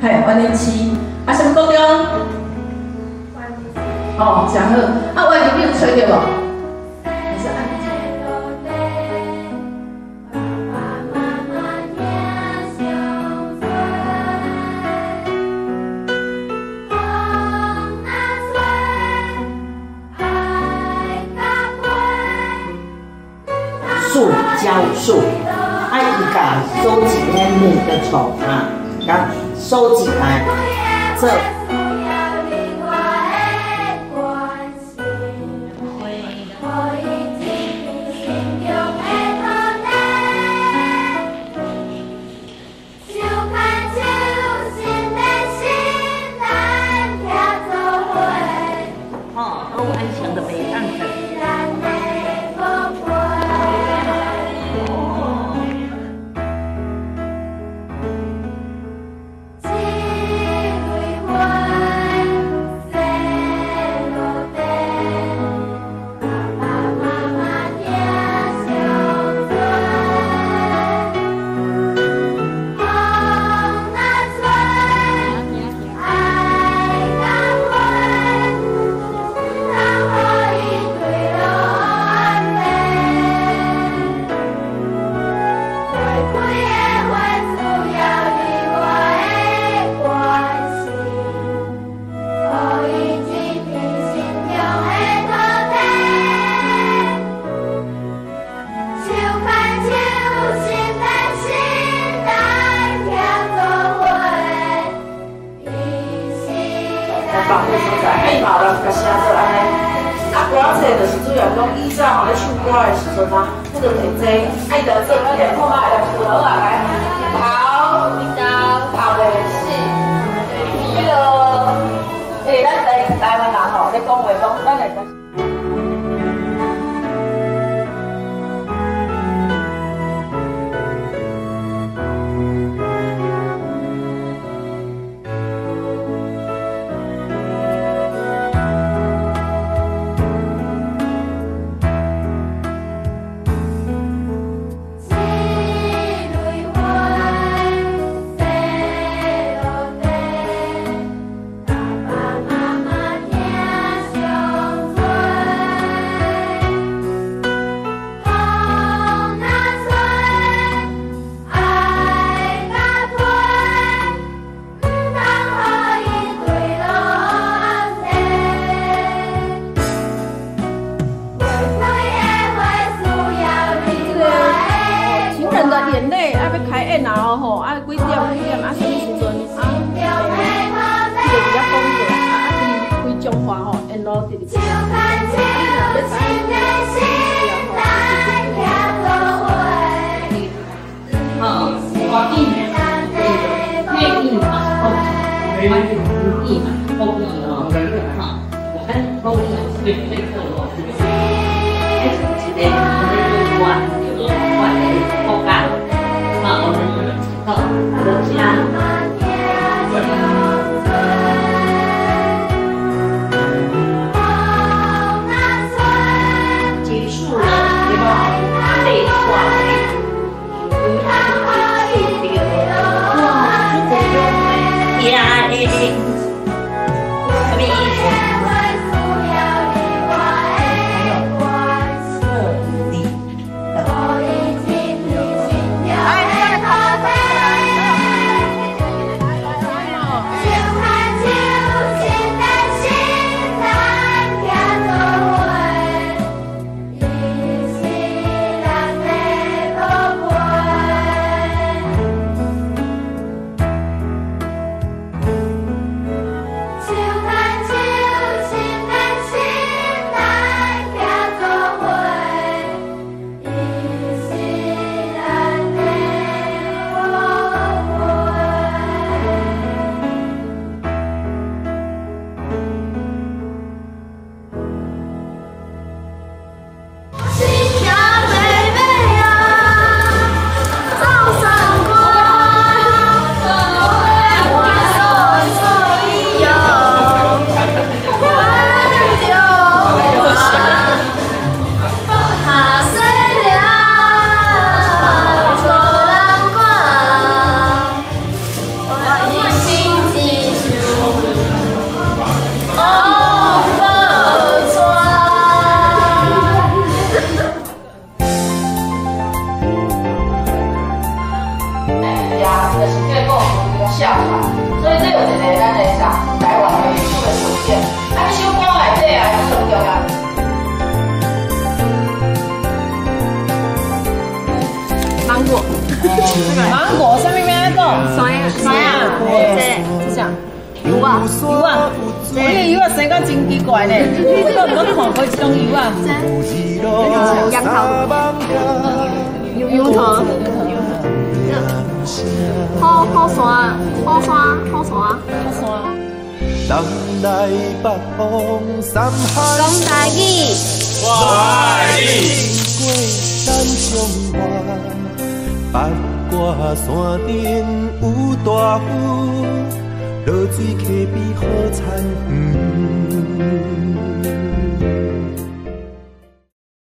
嘿，万年期，啊，什么高中？哦，真好。啊，万年你有吹着无？还是按？树胶树，啊，伊甲收起迄木的虫啊，甲收起来，这。保护所在，啊，伊嘛有人甲写做安尼。啊，歌册就是主要讲以前吼咧唱歌的时阵啊，迄个摕这，啊，伊就做迄个看卖来扶好啊来。好，好的是，迄个，咱台湾人吼咧讲话讲，咱来讲。眼泪啊，要开演啊吼，啊几点啊，什么时阵啊？这个比较风格啊，规种花吼，演到第二好，花艺，配艺嘛，哦，关于工艺嘛，工艺哦，哈，我们工艺是最特色的，哎，这个花，花的口感。好，等一下。结束了，对吧？累垮了。哇，这个呀，什么意思？芒果上面咩个？酸呀，这啥？油啊，油啊，这个油啊，生个真奇怪呢，我都冇看过这种油啊。杨桃，油桃，好酸，好酸。南来北往三海，讲台语，我爱你。过咱相伴，八卦山顶有大湖，落水溪边好田。